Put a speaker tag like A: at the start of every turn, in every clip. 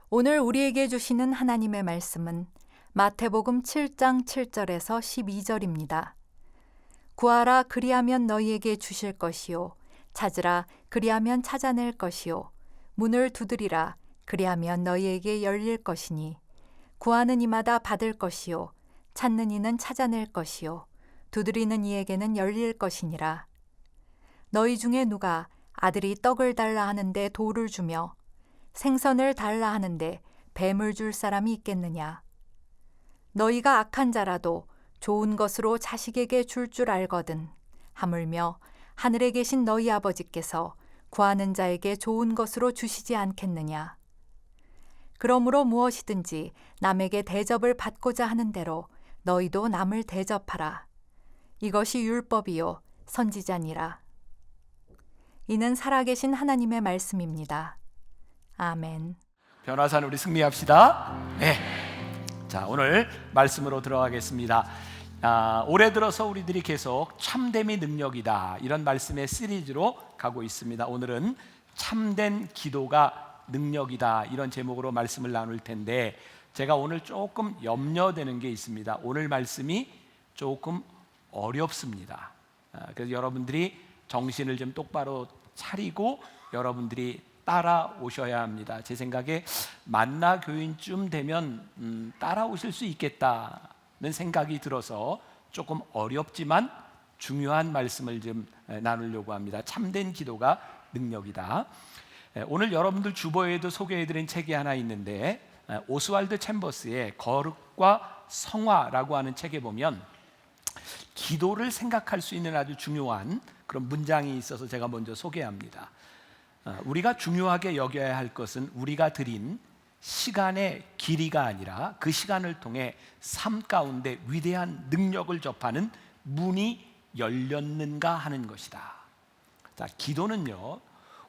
A: 오늘 우리에게 주시는 하나님의 말씀은 마태복음 7장 7절에서 12절입니다. 구하라 그리하면 너희에게 주실 것이요 찾으라 그리하면 찾아낼 것이요 문을 두드리라 그리하면 너희에게 열릴 것이니 구하는 이마다 받을 것이요 찾는 이는 찾아낼 것이요 두드리는 이에게는 열릴 것이니라. 너희 중에 누가 아들이 떡을 달라 하는데 돌을 주며 생선을 달라 하는데 뱀을 줄 사람이 있겠느냐? 너희가 악한 자라도 좋은 것으로 자식에게 줄 알거든. 하물며 하늘에 계신 너희 아버지께서 구하는 자에게 좋은 것으로 주시지 않겠느냐? 그러므로 무엇이든지 남에게 대접을 받고자 하는 대로 너희도 남을 대접하라. 이것이 율법이요 선지자니라. 이는 살아계신 하나님의 말씀입니다. 아멘.
B: 변화산 우리 승리합시다. 네. 자, 오늘 말씀으로 들어가겠습니다. 올해 들어서 우리들이 계속 참됨이 능력이다 이런 말씀의 시리즈로 가고 있습니다. 오늘은 참된 기도가 능력이다 이런 제목으로 말씀을 나눌 텐데, 제가 오늘 조금 염려되는 게 있습니다. 오늘 말씀이 조금 어렵습니다. 그래서 여러분들이 정신을 좀 똑바로 차리고 여러분들이 따라오셔야 합니다. 제 생각에 만나 교인쯤 되면 따라오실 수 있겠다는 생각이 들어서 조금 어렵지만 중요한 말씀을 좀 나누려고 합니다. 참된 기도가 능력이다. 오늘 여러분들 주보에도 소개해드린 책이 하나 있는데, 오스왈드 챔버스의 거룩과 성화라고 하는 책에 보면 기도를 생각할 수 있는 아주 중요한 그런 문장이 있어서 제가 먼저 소개합니다. 우리가 중요하게 여겨야 할 것은 우리가 드린 시간의 길이가 아니라 그 시간을 통해 삶 가운데 위대한 능력을 접하는 문이 열렸는가 하는 것이다. 자, 기도는요,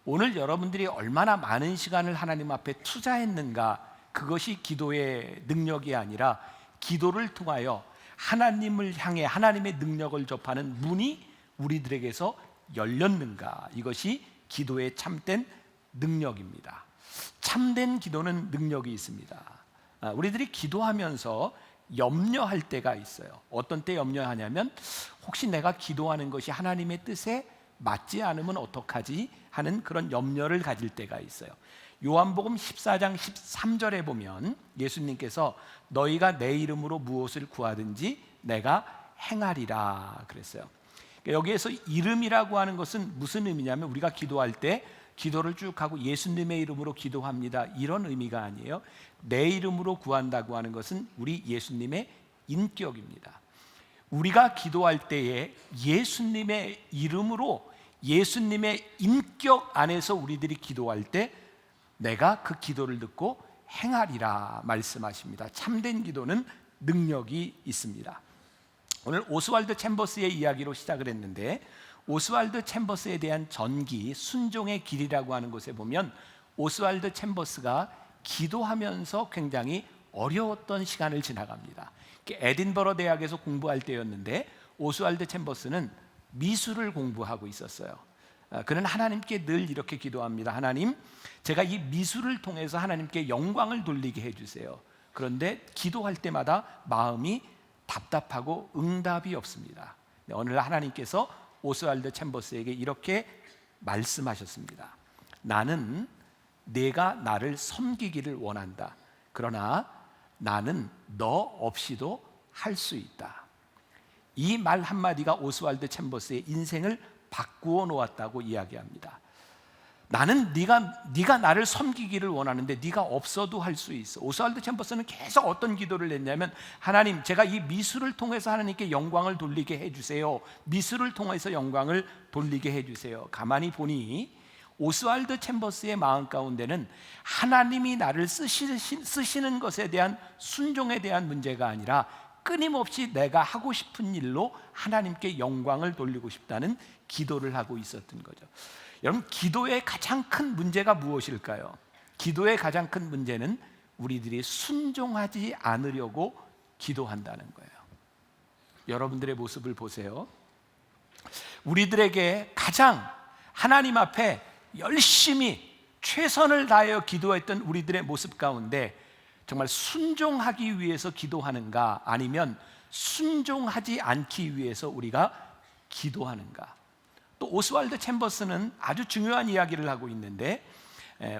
B: 오늘 여러분들이 얼마나 많은 시간을 하나님 앞에 투자했는가, 그것이 기도의 능력이 아니라 기도를 통하여 하나님을 향해 하나님의 능력을 접하는 문이 우리들에게서 열렸는가, 이것이 기도의 참된 능력입니다. 참된 기도는 능력이 있습니다. 우리들이 기도하면서 염려할 때가 있어요. 어떤 때 염려하냐면, 혹시 내가 기도하는 것이 하나님의 뜻에 맞지 않으면 어떡하지 하는 그런 염려를 가질 때가 있어요. 요한복음 14장 13절에 보면 예수님께서 너희가 내 이름으로 무엇을 구하든지 내가 행하리라 그랬어요. 여기에서 이름이라고 하는 것은 무슨 의미냐면, 우리가 기도할 때 기도를 쭉 하고 예수님의 이름으로 기도합니다 이런 의미가 아니에요. 내 이름으로 구한다고 하는 것은 우리 예수님의 인격입니다. 우리가 기도할 때에 예수님의 이름으로 예수님의 인격 안에서 우리들이 기도할 때 내가 그 기도를 듣고 행하리라 말씀하십니다. 참된 기도는 능력이 있습니다. 오늘 오스왈드 챔버스의 이야기로 시작을 했는데, 오스왈드 챔버스에 대한 전기, 순종의 길이라고 하는 곳에 보면 오스왈드 챔버스가 기도하면서 굉장히 어려웠던 시간을 지나갑니다. 에딘버러 대학에서 공부할 때였는데 오스왈드 챔버스는 미술을 공부하고 있었어요. 그는 하나님께 늘 이렇게 기도합니다. 하나님, 제가 이 미술을 통해서 하나님께 영광을 돌리게 해주세요. 그런데 기도할 때마다 마음이 답답하고 응답이 없습니다. 어느 날 하나님께서 오스왈드 챔버스에게 이렇게 말씀하셨습니다. 나는 네가 나를 섬기기를 원한다. 그러나 나는 너 없이도 할 수 있다. 이 말 한마디가 오스왈드 챔버스의 인생을 바꾸어 놓았다고 이야기합니다. 나는 네가 나를 섬기기를 원하는데 네가 없어도 할 수 있어. 오스왈드 챔버스는 계속 어떤 기도를 했냐면, 하나님, 제가 이 미술을 통해서 하나님께 영광을 돌리게 해주세요. 미술을 통해서 영광을 돌리게 해주세요. 가만히 보니 오스왈드 챔버스의 마음 가운데는 하나님이 나를 쓰시는 것에 대한 순종에 대한 문제가 아니라 끊임없이 내가 하고 싶은 일로 하나님께 영광을 돌리고 싶다는 기도를 하고 있었던 거죠. 여러분, 기도의 가장 큰 문제가 무엇일까요? 기도의 가장 큰 문제는 우리들이 순종하지 않으려고 기도한다는 거예요. 여러분들의 모습을 보세요. 우리들에게 가장 하나님 앞에 열심히 최선을 다하여 기도했던 우리들의 모습 가운데 정말 순종하기 위해서 기도하는가, 아니면 순종하지 않기 위해서 우리가 기도하는가? 또 오스왈드 챔버스는 아주 중요한 이야기를 하고 있는데,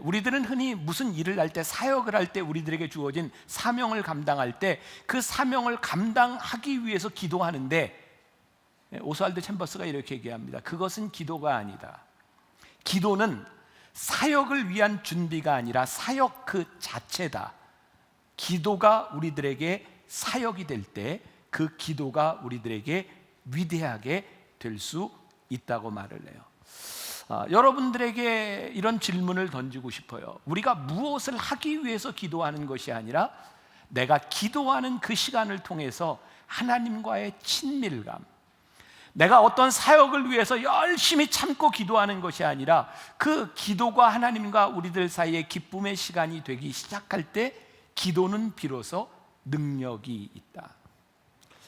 B: 우리들은 흔히 무슨 일을 할 때, 사역을 할 때, 우리들에게 주어진 사명을 감당할 때 그 사명을 감당하기 위해서 기도하는데, 오스왈드 챔버스가 이렇게 얘기합니다. 그것은 기도가 아니다. 기도는 사역을 위한 준비가 아니라 사역 그 자체다. 기도가 우리들에게 사역이 될 때 그 기도가 우리들에게 위대하게 될 수 있다고 말을 해요. 여러분들에게 이런 질문을 던지고 싶어요. 우리가 무엇을 하기 위해서 기도하는 것이 아니라 내가 기도하는 그 시간을 통해서 하나님과의 친밀감, 내가 어떤 사역을 위해서 열심히 참고 기도하는 것이 아니라 그 기도가 하나님과 우리들 사이의 기쁨의 시간이 되기 시작할 때 기도는 비로소 능력이 있다.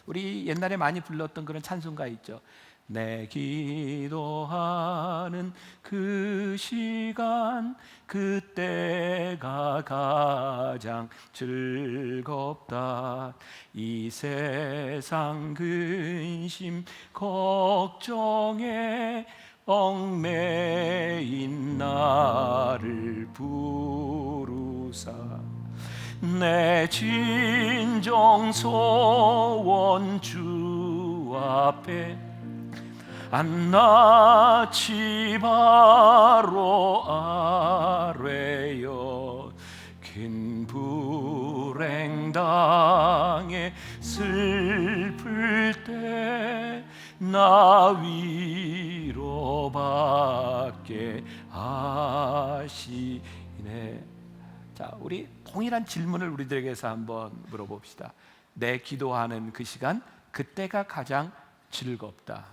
B: 우리 옛날에 많이 불렀던 그런 찬송가 있죠. 내 기도하는 그 시간, 그때가 가장 즐겁다. 이 세상 근심 걱정에 얽매인 나를 부르사 내 진정 소원 주 앞에 안나치 바로 아뢰어 긴 불행 당해 슬플 때 나 위로받게 하시네. 자, 우리 동일한 질문을 우리들에게서 한번 물어봅시다. 내 기도하는 그 시간, 그때가 가장 즐겁다.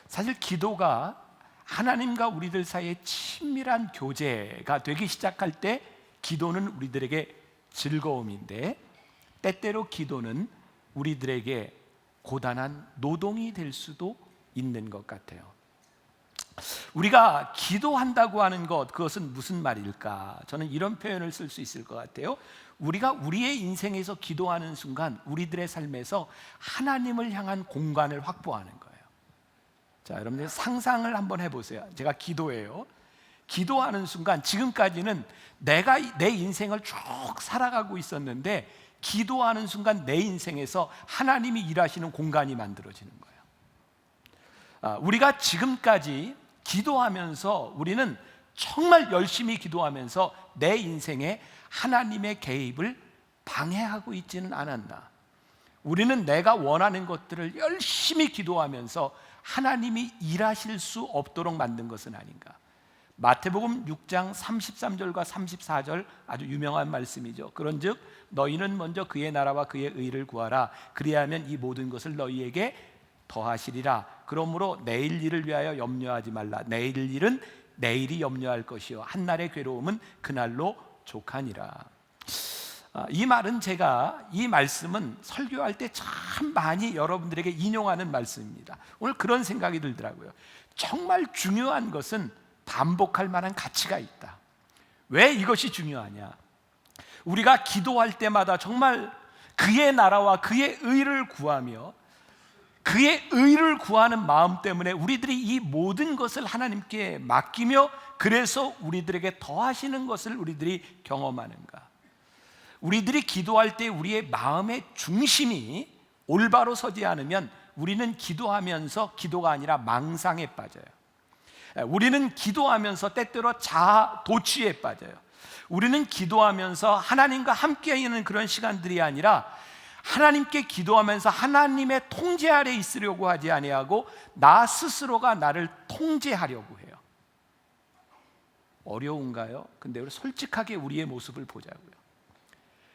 B: 사실 기도가 하나님과 우리들 사이의 친밀한 교제가 되기 시작할 때 기도는 우리들에게 즐거움인데, 때때로 기도는 우리들에게 고단한 노동이 될 수도 있는 것 같아요. 우리가 기도한다고 하는 것, 그것은 무슨 말일까? 저는 이런 표현을 쓸 수 있을 것 같아요. 우리가 우리의 인생에서 기도하는 순간 우리들의 삶에서 하나님을 향한 공간을 확보하는 거예요. 자, 여러분들 상상을 한번 해보세요. 제가 기도해요. 기도하는 순간, 지금까지는 내가 내 인생을 쭉 살아가고 있었는데 기도하는 순간 내 인생에서 하나님이 일하시는 공간이 만들어지는 거예요. 우리가 지금까지 기도하면서 우리는 정말 열심히 기도하면서 내 인생에 하나님의 개입을 방해하고 있지는 않았나? 우리는 내가 원하는 것들을 열심히 기도하면서 하나님이 일하실 수 없도록 만든 것은 아닌가? 마태복음 6장 33절과 34절 아주 유명한 말씀이죠. 그런즉 너희는 먼저 그의 나라와 그의 의를 구하라. 그리하면 이 모든 것을 너희에게 더하시리라. 그러므로 내일 일을 위하여 염려하지 말라. 내일 일은 내일이 염려할 것이요 한날의 괴로움은 그날로 족하니라. 이 말은, 제가 이 말씀은 설교할 때 참 많이 여러분들에게 인용하는 말씀입니다. 오늘 그런 생각이 들더라고요. 정말 중요한 것은 반복할 만한 가치가 있다. 왜 이것이 중요하냐? 우리가 기도할 때마다 정말 그의 나라와 그의 의를 구하며 그의 의를 구하는 마음 때문에 우리들이 이 모든 것을 하나님께 맡기며 그래서 우리들에게 더하시는 것을 우리들이 경험하는가? 우리들이 기도할 때 우리의 마음의 중심이 올바로 서지 않으면 우리는 기도하면서 기도가 아니라 망상에 빠져요. 우리는 기도하면서 때때로 자아 도취에 빠져요. 우리는 기도하면서 하나님과 함께 있는 그런 시간들이 아니라 하나님께 기도하면서 하나님의 통제 아래 있으려고 하지 아니하고 나 스스로가 나를 통제하려고 해요. 어려운가요? 근데 우리 솔직하게 우리의 모습을 보자고요.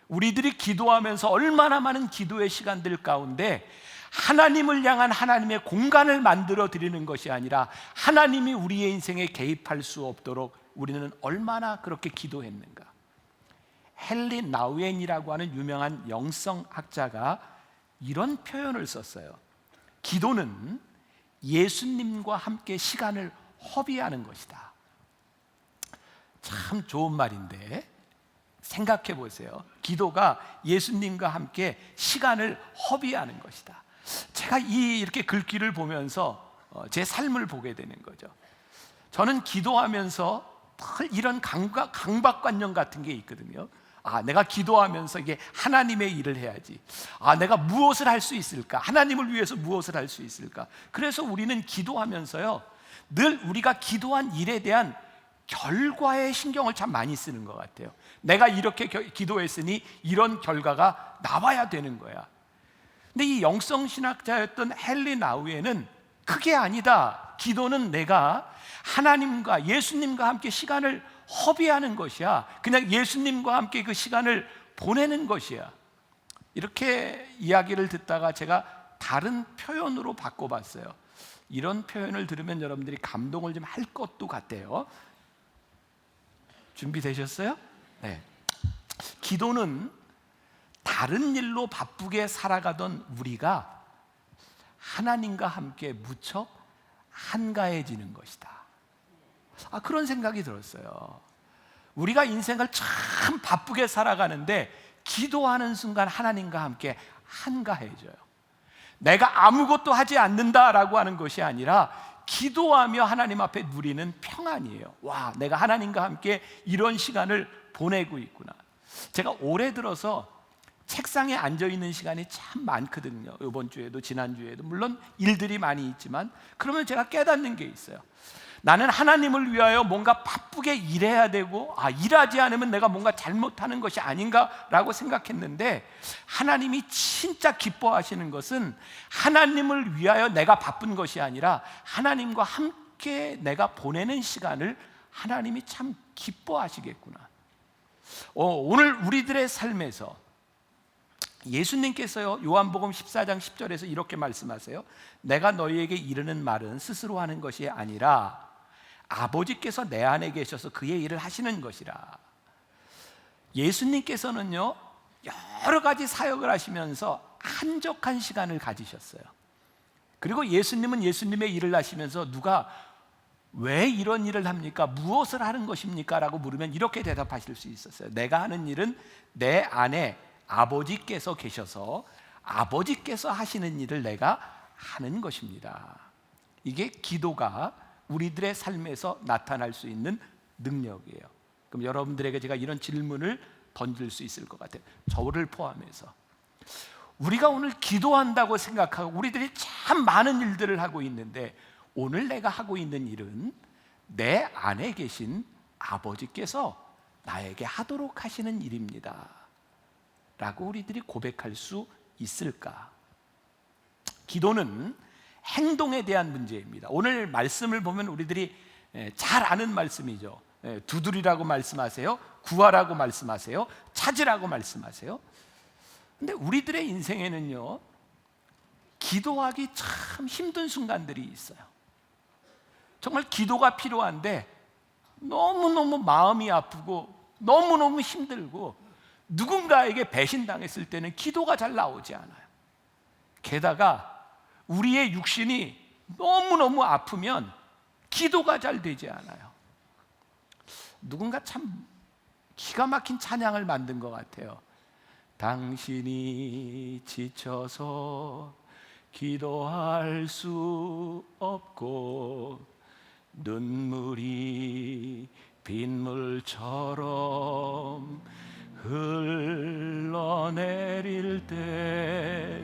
B: 우리들이 기도하면서 얼마나 많은 기도의 시간들 가운데 하나님을 향한 하나님의 공간을 만들어 드리는 것이 아니라 하나님이 우리의 인생에 개입할 수 없도록 우리는 얼마나 그렇게 기도했는가? 헨리 나우엔이라고 하는 유명한 영성학자가 이런 표현을 썼어요. 기도는 예수님과 함께 시간을 허비하는 것이다. 참 좋은 말인데 생각해 보세요. 기도가 예수님과 함께 시간을 허비하는 것이다. 제가 이렇게 글귀를 보면서 제 삶을 보게 되는 거죠. 저는 기도하면서 늘 이런 강박관념 같은 게 있거든요. 내가 기도하면서 이게 하나님의 일을 해야지. 내가 무엇을 할 수 있을까? 하나님을 위해서 무엇을 할 수 있을까? 그래서 우리는 기도하면서요, 늘 우리가 기도한 일에 대한 결과에 신경을 참 많이 쓰는 것 같아요. 내가 이렇게 기도했으니 이런 결과가 나와야 되는 거야. 근데 이 영성신학자였던 헨리 나우에는 그게 아니다. 기도는 내가 하나님과 예수님과 함께 시간을 허비하는 것이야. 그냥 예수님과 함께 그 시간을 보내는 것이야. 이렇게 이야기를 듣다가 제가 다른 표현으로 바꿔봤어요. 이런 표현을 들으면 여러분들이 감동을 좀 할 것도 같아요. 준비되셨어요? 네. 기도는 다른 일로 바쁘게 살아가던 우리가 하나님과 함께 무척 한가해지는 것이다. 그런 생각이 들었어요. 우리가 인생을 참 바쁘게 살아가는데 기도하는 순간 하나님과 함께 한가해져요. 내가 아무것도 하지 않는다라고 하는 것이 아니라 기도하며 하나님 앞에 누리는 평안이에요. 와, 내가 하나님과 함께 이런 시간을 보내고 있구나. 제가 올해 들어서 책상에 앉아 있는 시간이 참 많거든요. 이번 주에도 지난주에도 물론 일들이 많이 있지만, 그러면 제가 깨닫는 게 있어요. 나는 하나님을 위하여 뭔가 바쁘게 일해야 되고, 일하지 않으면 내가 뭔가 잘못하는 것이 아닌가라고 생각했는데, 하나님이 진짜 기뻐하시는 것은 하나님을 위하여 내가 바쁜 것이 아니라 하나님과 함께 내가 보내는 시간을 하나님이 참 기뻐하시겠구나. 오늘 우리들의 삶에서 예수님께서요, 요한복음 14장 10절에서 이렇게 말씀하세요. 내가 너희에게 이르는 말은 스스로 하는 것이 아니라 아버지께서 내 안에 계셔서 그의 일을 하시는 것이라. 예수님께서는요, 여러 가지 사역을 하시면서 한적한 시간을 가지셨어요. 그리고 예수님은 예수님의 일을 하시면서 누가 왜 이런 일을 합니까? 무엇을 하는 것입니까? 라고 물으면 이렇게 대답하실 수 있었어요. 내가 하는 일은 내 안에 아버지께서 계셔서 아버지께서 하시는 일을 내가 하는 것입니다. 이게 기도가 우리들의 삶에서 나타날 수 있는 능력이에요. 그럼 여러분들에게 제가 이런 질문을 던질 수 있을 것 같아요. 저를 포함해서 우리가 오늘 기도한다고 생각하고 우리들이 참 많은 일들을 하고 있는데, 오늘 내가 하고 있는 일은 내 안에 계신 아버지께서 나에게 하도록 하시는 일입니다 라고 우리들이 고백할 수 있을까? 기도는 행동에 대한 문제입니다. 오늘 말씀을 보면 우리들이 잘 아는 말씀이죠. 두드리라고 말씀하세요, 구하라고 말씀하세요, 찾으라고 말씀하세요. 근데 우리들의 인생에는요, 기도하기 참 힘든 순간들이 있어요. 정말 기도가 필요한데 너무너무 마음이 아프고 너무너무 힘들고 누군가에게 배신당했을 때는 기도가 잘 나오지 않아요. 게다가 우리의 육신이 너무너무 아프면 기도가 잘 되지 않아요. 누군가 참 기가 막힌 찬양을 만든 것 같아요. 당신이 지쳐서 기도할 수 없고 눈물이 빗물처럼 흘러내릴 때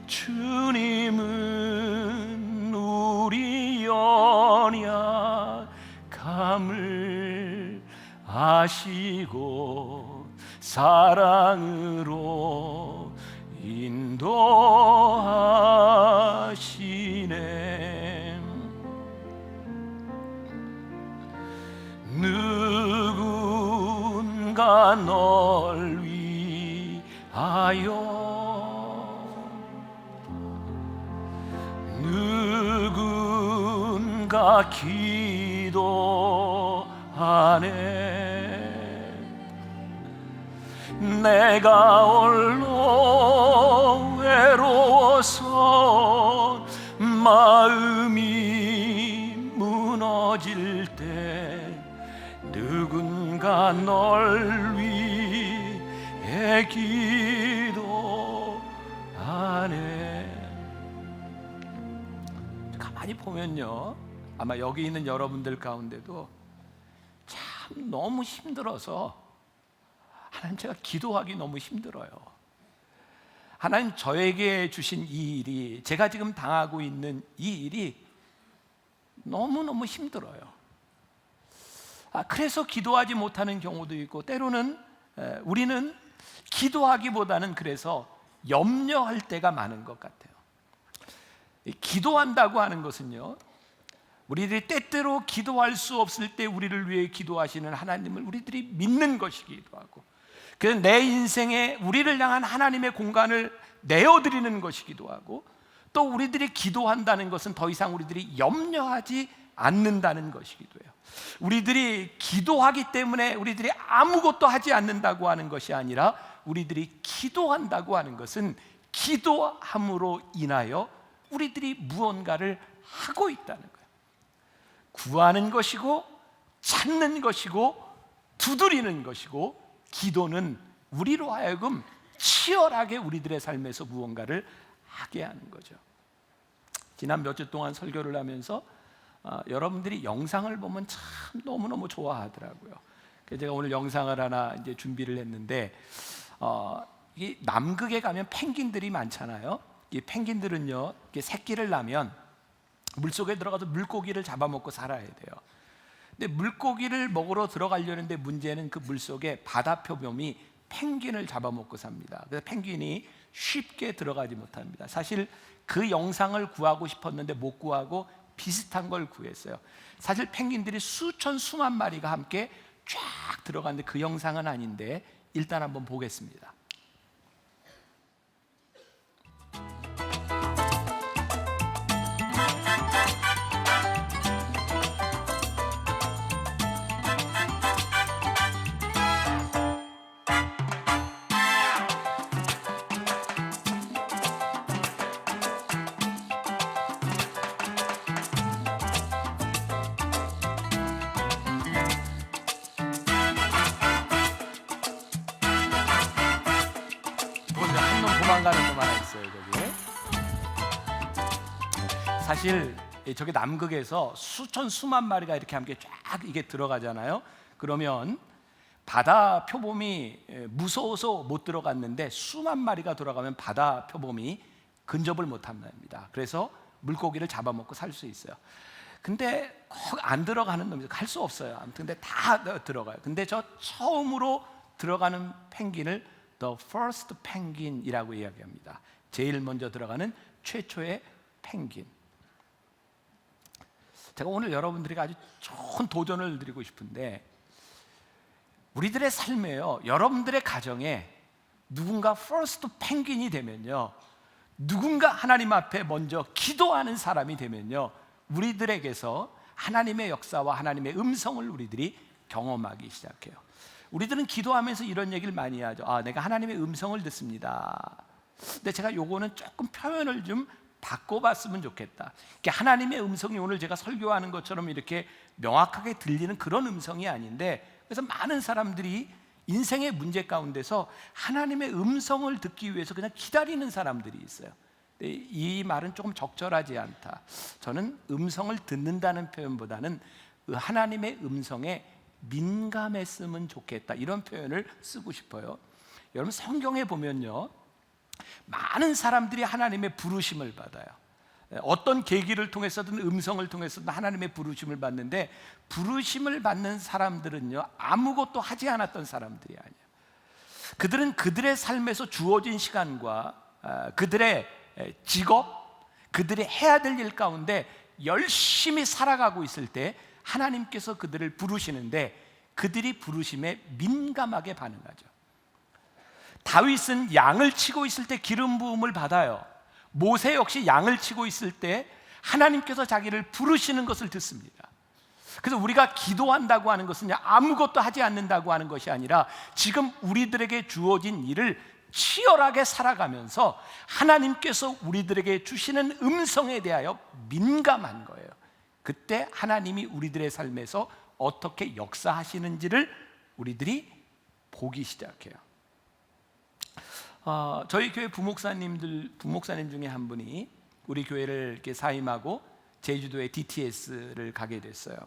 B: 주님은 우리 연약함을 아시고 사랑으로 인도하시네. 누군가 널 위하여 누군가 기도하네. 내가 홀로 외로워서 마음이 무너질 때 누군가 온갖 널 위해 기도하네. 가만히 보면요, 아마 여기 있는 여러분들 가운데도 참 너무 힘들어서 하나님, 제가 기도하기 너무 힘들어요. 하나님, 저에게 주신 이 일이, 제가 지금 당하고 있는 이 일이 너무너무 힘들어요. 그래서 기도하지 못하는 경우도 있고, 때로는 우리는 기도하기보다는 그래서 염려할 때가 많은 것 같아요. 기도한다고 하는 것은요, 우리들이 때때로 기도할 수 없을 때 우리를 위해 기도하시는 하나님을 우리들이 믿는 것이기도 하고, 그래서 내 인생에 우리를 향한 하나님의 공간을 내어드리는 것이기도 하고, 또 우리들이 기도한다는 것은 더 이상 우리들이 염려하지 않는다는 것이기도 해요. 우리들이 기도하기 때문에 우리들이 아무것도 하지 않는다고 하는 것이 아니라, 우리들이 기도한다고 하는 것은 기도함으로 인하여 우리들이 무언가를 하고 있다는 거예요. 구하는 것이고, 찾는 것이고, 두드리는 것이고, 기도는 우리로 하여금 치열하게 우리들의 삶에서 무언가를 하게 하는 거죠. 지난 몇 주 동안 설교를 하면서 여러분들이 영상을 보면 참 너무너무 좋아하더라고요. 그래서 제가 오늘 영상을 하나 이제 준비를 했는데, 이 남극에 가면 펭귄들이 많잖아요. 이 펭귄들은요, 이게 새끼를 낳으면 물속에 들어가서 물고기를 잡아먹고 살아야 돼요. 근데 물고기를 먹으러 들어가려는데 문제는 그 물속에 바다 표범이 펭귄을 잡아먹고 삽니다. 그래서 펭귄이 쉽게 들어가지 못합니다. 사실 그 영상을 구하고 싶었는데 못 구하고 비슷한 걸 구했어요. 사실 펭귄들이 수천 수만 마리가 함께 쫙 들어갔는데 그 영상은 아닌데, 일단 한번 보겠습니다. 도망가는 놈 하나 있어요, 저기. 사실 저기 남극에서 수천 수만 마리가 이렇게 함께 쫙 이게 들어가잖아요. 그러면 바다 표범이 무서워서 못 들어갔는데, 수만 마리가 돌아가면 바다 표범이 근접을 못 합니다. 그래서 물고기를 잡아먹고 살 수 있어요. 근데 꼭 안 들어가는 놈이 갈 수 없어요. 아무튼 근데 다 들어가요. 근데 저 처음으로 들어가는 펭귄을 The first penguin이라고 이야기합니다. 제일 먼저 들어가는 최초의 펭귄. 제가 오늘 여러분들에게 아주 좋은 도전을 드리고 싶은데, 우리들의 삶에요, 여러분들의 가정에 누군가 first penguin이 되면요, 누군가 하나님 앞에 먼저 기도하는 사람이 되면요, 우리들에게서 하나님의 역사와 하나님의 음성을 우리들이 경험하기 시작해요. 우리들은 기도하면서 이런 얘기를 많이 하죠. 내가 하나님의 음성을 듣습니다. 근데 제가 요거는 조금 표현을 좀 바꿔봤으면 좋겠다. 하나님의 음성이 오늘 제가 설교하는 것처럼 이렇게 명확하게 들리는 그런 음성이 아닌데, 그래서 많은 사람들이 인생의 문제 가운데서 하나님의 음성을 듣기 위해서 그냥 기다리는 사람들이 있어요. 이 말은 조금 적절하지 않다. 저는 음성을 듣는다는 표현보다는 하나님의 음성에 민감했으면 좋겠다, 이런 표현을 쓰고 싶어요. 여러분, 성경에 보면요, 많은 사람들이 하나님의 부르심을 받아요. 어떤 계기를 통해서든 음성을 통해서든 하나님의 부르심을 받는데, 부르심을 받는 사람들은요, 아무것도 하지 않았던 사람들이 아니에요. 그들은 그들의 삶에서 주어진 시간과 그들의 직업, 그들이 해야 될 일 가운데 열심히 살아가고 있을 때 하나님께서 그들을 부르시는데, 그들이 부르심에 민감하게 반응하죠. 다윗은 양을 치고 있을 때 기름 부음을 받아요. 모세 역시 양을 치고 있을 때 하나님께서 자기를 부르시는 것을 듣습니다. 그래서 우리가 기도한다고 하는 것은 아무것도 하지 않는다고 하는 것이 아니라, 지금 우리들에게 주어진 일을 치열하게 살아가면서 하나님께서 우리들에게 주시는 음성에 대하여 민감한 거예요. 그때 하나님이 우리들의 삶에서 어떻게 역사하시는지를 우리들이 보기 시작해요. 저희 교회 부목사님 중에 한 분이 우리 교회를 이렇게 사임하고 제주도의 DTS를 가게 됐어요.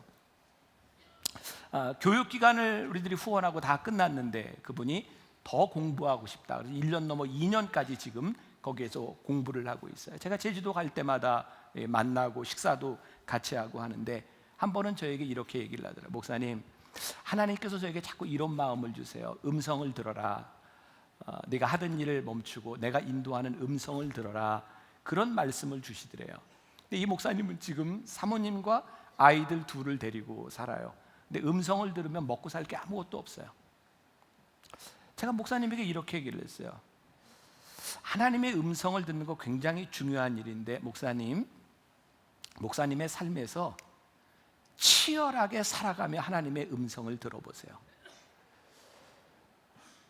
B: 교육기간을 우리들이 후원하고 다 끝났는데 그분이 더 공부하고 싶다. 그래서 1년 넘어 2년까지 지금 거기에서 공부를 하고 있어요. 제가 제주도 갈 때마다 만나고 식사도 같이 하고 하는데 한 번은 저에게 이렇게 얘기를 하더라고요. 목사님, 하나님께서 저에게 자꾸 이런 마음을 주세요. 음성을 들어라. 내가 하던 일을 멈추고 내가 인도하는 음성을 들어라. 그런 말씀을 주시더래요. 근데 이 목사님은 지금 사모님과 아이들 둘을 데리고 살아요. 근데 음성을 들으면 먹고 살 게 아무것도 없어요. 제가 목사님에게 이렇게 얘기를 했어요. 하나님의 음성을 듣는 거 굉장히 중요한 일인데 목사님의 삶에서 치열하게 살아가며 하나님의 음성을 들어보세요.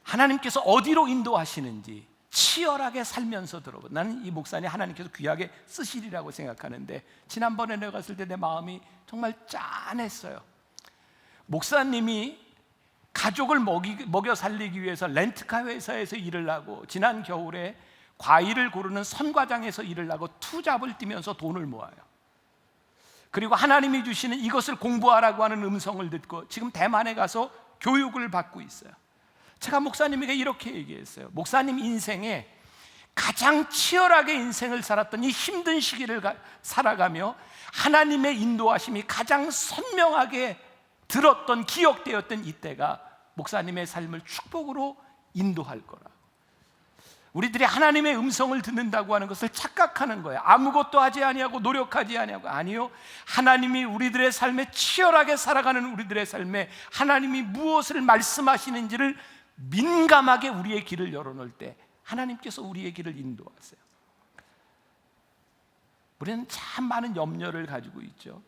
B: 하나님께서 어디로 인도하시는지 치열하게 살면서 들어보세요. 나는 이 목사님 하나님께서 귀하게 쓰시리라고 생각하는데 지난번에 내가 갔을 때 내 마음이 정말 짠했어요. 목사님이 가족을 먹여 살리기 위해서 렌트카 회사에서 일을 하고 지난 겨울에 과일을 고르는 선과장에서 일을 하고 투잡을 뛰면서 돈을 모아요. 그리고 하나님이 주시는 이것을 공부하라고 하는 음성을 듣고 지금 대만에 가서 교육을 받고 있어요. 제가 목사님에게 이렇게 얘기했어요. 목사님 인생에 가장 치열하게 인생을 살았던 이 힘든 시기를 살아가며 하나님의 인도하심이 가장 선명하게 들었던 기억되었던 이때가 목사님의 삶을 축복으로 인도할 거라. 우리들이 하나님의 음성을 듣는다고 하는 것을 착각하는 거예요. 아무것도 하지 아니하고 노력하지 아니하고. 아니요, 하나님이 우리들의 삶에 치열하게 살아가는 우리들의 삶에 하나님이 무엇을 말씀하시는지를 민감하게 우리의 길을 열어놓을 때 하나님께서 우리의 길을 인도하세요. 우리는 참 많은 염려를 가지고 있죠.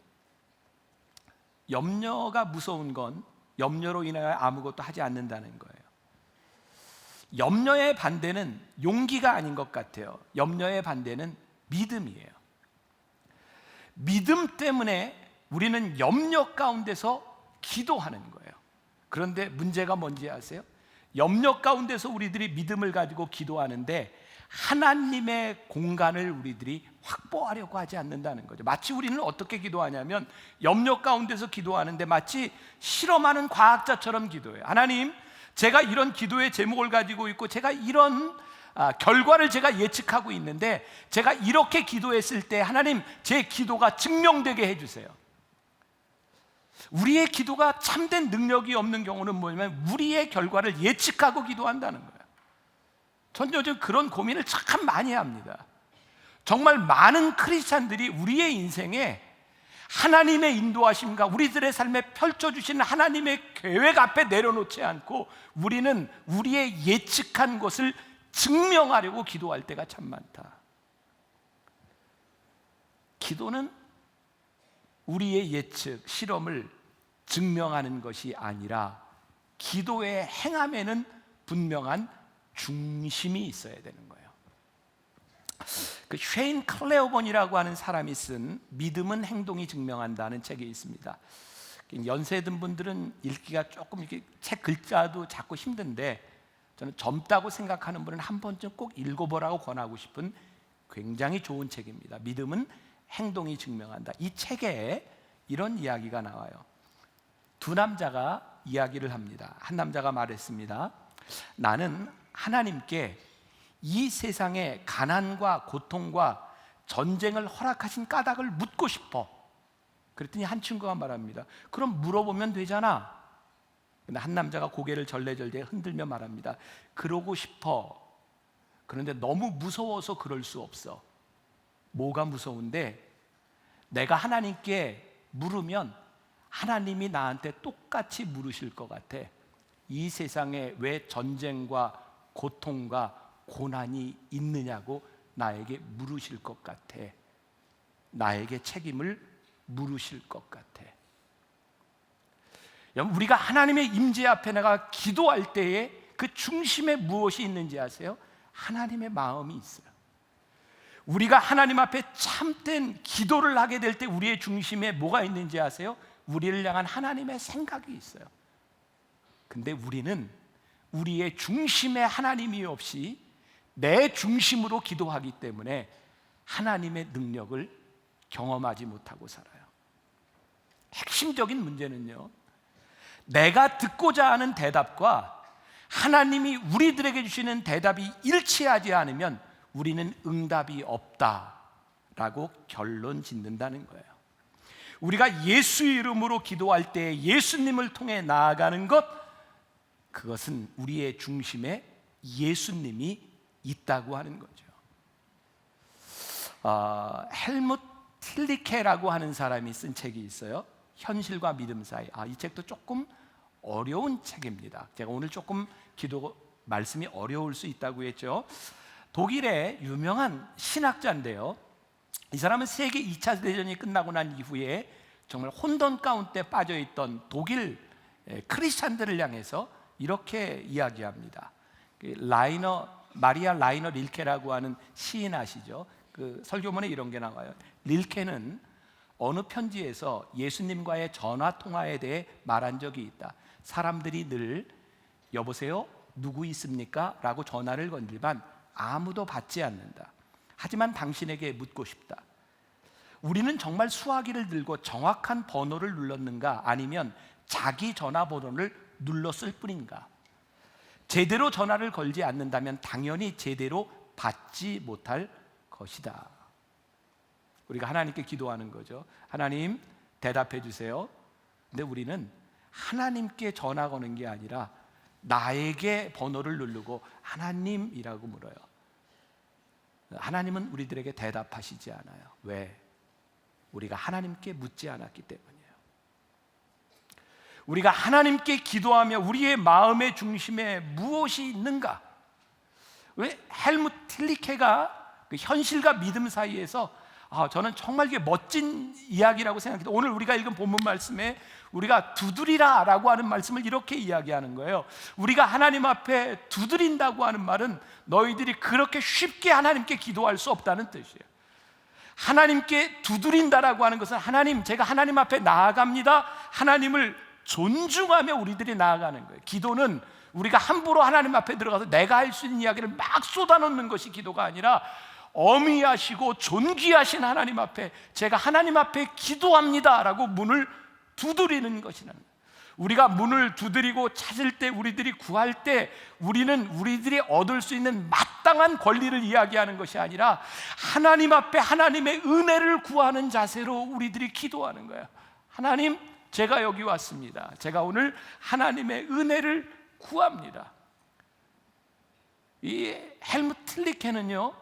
B: 염려가 무서운 건 염려로 인하여 아무것도 하지 않는다는 거예요. 염려의 반대는 용기가 아닌 것 같아요. 염려의 반대는 믿음이에요. 믿음 때문에 우리는 염려 가운데서 기도하는 거예요. 그런데 문제가 뭔지 아세요? 염려 가운데서 우리들이 믿음을 가지고 기도하는데 하나님의 공간을 우리들이 확보하려고 하지 않는다는 거죠. 마치 우리는 어떻게 기도하냐면 염려 가운데서 기도하는데 마치 실험하는 과학자처럼 기도해요. 하나님, 제가 이런 기도의 제목을 가지고 있고 제가 이런 결과를 제가 예측하고 있는데 제가 이렇게 기도했을 때 하나님, 제 기도가 증명되게 해주세요. 우리의 기도가 참된 능력이 없는 경우는 뭐냐면 우리의 결과를 예측하고 기도한다는 거예요. 전 요즘 그런 고민을 참 많이 합니다. 정말 많은 크리스찬들이 우리의 인생에 하나님의 인도하심과 우리들의 삶에 펼쳐주시는 하나님의 계획 앞에 내려놓지 않고 우리는 우리의 예측한 것을 증명하려고 기도할 때가 참 많다. 기도는 우리의 예측, 실험을 증명하는 것이 아니라 기도의 행함에는 분명한 중심이 있어야 되는 거예요. 그 쉐인 클레어본이라고 하는 사람이 쓴 믿음은 행동이 증명한다는 책이 있습니다. 연세 든 분들은 읽기가 조금 이렇게 책 글자도 작고 힘든데 저는 젊다고 생각하는 분은 한 번쯤 꼭 읽어보라고 권하고 싶은 굉장히 좋은 책입니다. 믿음은 행동이 증명한다. 이 책에 이런 이야기가 나와요. 두 남자가 이야기를 합니다. 한 남자가 말했습니다. 나는 하나님께 이 세상에 가난과 고통과 전쟁을 허락하신 까닭을 묻고 싶어. 그랬더니 한 친구가 말합니다. 그럼 물어보면 되잖아. 근데 한 남자가 고개를 절레절레 흔들며 말합니다. 그러고 싶어. 그런데 너무 무서워서 그럴 수 없어. 뭐가 무서운데 내가 하나님께 물으면 하나님이 나한테 똑같이 물으실 것 같아. 이 세상에 왜 전쟁과 고통과 고난이 있느냐고 나에게 물으실 것 같아. 나에게 책임을 물으실 것 같아. 우리가 하나님의 임재 앞에 나가 기도할 때에 그 중심에 무엇이 있는지 아세요? 하나님의 마음이 있어요. 우리가 하나님 앞에 참된 기도를 하게 될 때 우리의 중심에 뭐가 있는지 아세요? 우리를 향한 하나님의 생각이 있어요. 근데 우리는 우리의 중심에 하나님이 없이 내 중심으로 기도하기 때문에 하나님의 능력을 경험하지 못하고 살아요. 핵심적인 문제는요, 내가 듣고자 하는 대답과 하나님이 우리들에게 주시는 대답이 일치하지 않으면 우리는 응답이 없다라고 결론 짓는다는 거예요. 우리가 예수 이름으로 기도할 때 예수님을 통해 나아가는 것, 그것은 우리의 중심에 예수님이 있다고 하는 거죠. 헬무트 틸리케라고 하는 사람이 쓴 책이 있어요. 현실과 믿음 사이. 이 책도 조금 어려운 책입니다. 제가 오늘 조금 기도 말씀이 어려울 수 있다고 했죠. 독일의 유명한 신학자인데요, 이 사람은 세계 2차 대전이 끝나고 난 이후에 정말 혼돈 가운데 빠져있던 독일 크리스찬들을 향해서 이렇게 이야기합니다. 마리아 라이너 릴케라고 하는 시인 아시죠? 그 설교문에 이런 게 나와요. 릴케는 어느 편지에서 예수님과의 전화 통화에 대해 말한 적이 있다. 사람들이 늘 여보세요? 누구 있습니까? 라고 전화를 건들면 아무도 받지 않는다. 하지만 당신에게 묻고 싶다. 우리는 정말 수화기를 들고 정확한 번호를 눌렀는가, 아니면 자기 전화번호를 눌렀을 뿐인가? 제대로 전화를 걸지 않는다면 당연히 제대로 받지 못할 것이다. 우리가 하나님께 기도하는 거죠. 하나님 대답해 주세요. 근데 우리는 하나님께 전화 거는 게 아니라 나에게 번호를 누르고 하나님이라고 물어요. 하나님은 우리들에게 대답하시지 않아요. 왜? 우리가 하나님께 묻지 않았기 때문이에요. 우리가 하나님께 기도하며 우리의 마음의 중심에 무엇이 있는가? 왜 헬무트 틸리케가 그 현실과 믿음 사이에서 저는 정말 이게 멋진 이야기라고 생각해요. 오늘 우리가 읽은 본문 말씀에 우리가 두드리라 라고 하는 말씀을 이렇게 이야기하는 거예요. 우리가 하나님 앞에 두드린다고 하는 말은 너희들이 그렇게 쉽게 하나님께 기도할 수 없다는 뜻이에요. 하나님께 두드린다라고 하는 것은 하나님, 제가 하나님 앞에 나아갑니다, 하나님을 존중하며 우리들이 나아가는 거예요. 기도는 우리가 함부로 하나님 앞에 들어가서 내가 할 수 있는 이야기를 막 쏟아놓는 것이 기도가 아니라 어미하시고 존귀하신 하나님 앞에 제가 하나님 앞에 기도합니다 라고 문을 두드리는 것이라는 거예요. 우리가 문을 두드리고 찾을 때, 우리들이 구할 때 우리는 우리들이 얻을 수 있는 마땅한 권리를 이야기하는 것이 아니라 하나님 앞에 하나님의 은혜를 구하는 자세로 우리들이 기도하는 거예요. 하나님, 제가 여기 왔습니다. 제가 오늘 하나님의 은혜를 구합니다. 이 헬무트 틸리케는요,